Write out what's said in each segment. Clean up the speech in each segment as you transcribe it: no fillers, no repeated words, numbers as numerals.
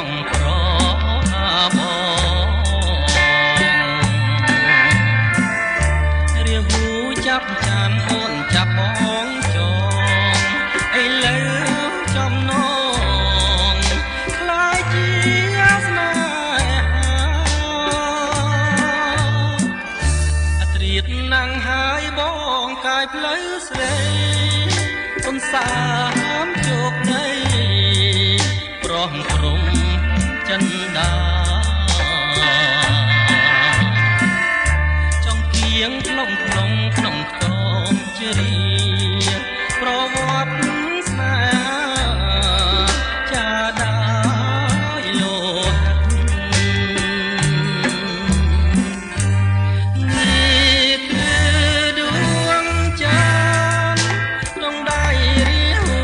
ង់ប្របងរាហូចាប់ចានអូនចាប់បងចងឥឡូវចំណងខ្លាចជាស្នេហាអត្រៀតណាំងហើយបងកាយផ្លូវស្រីអូនសាមជោគដីប្រោះព្រំចិនដាចង់គៀងផ្លុំក្នុងខ្ទមជ្រាប្រវត្តិស្នេហាចាដោយលោហិតនេះគឺដួងចានក្នុងដៃរាហូ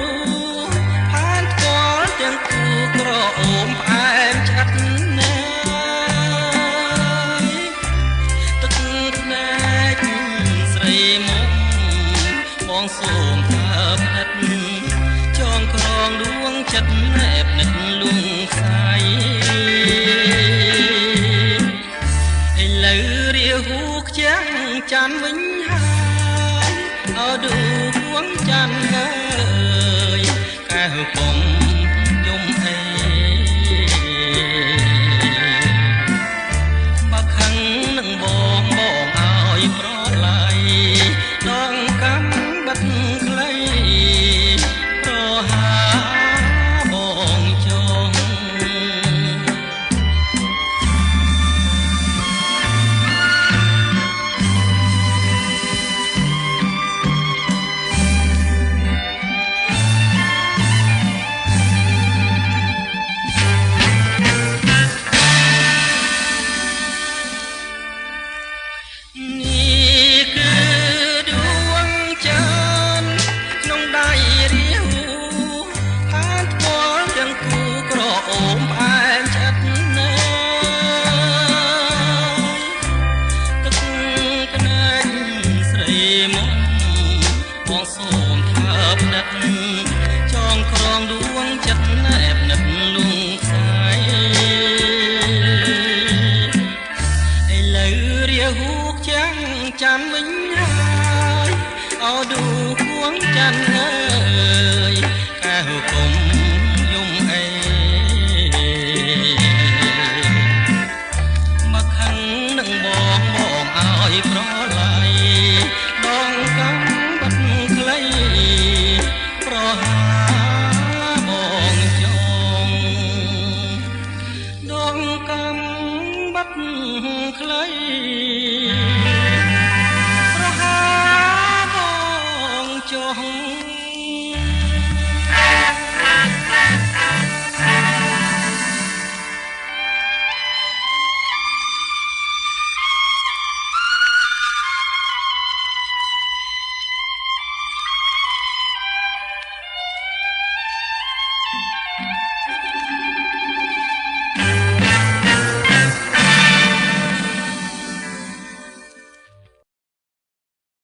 ផានផ្ទាល់ទាំងគូក្រអូមផ្អែមឆ្អិតណាស់ទឹកភ្នែកស្រីមុំបងសូមថាផ្ដិតចងក្រងដួងចិត្តណែបនឹកលួងខ្សែឥឡូវរាហូខ្ចាំងចានវិញហើយអោដួ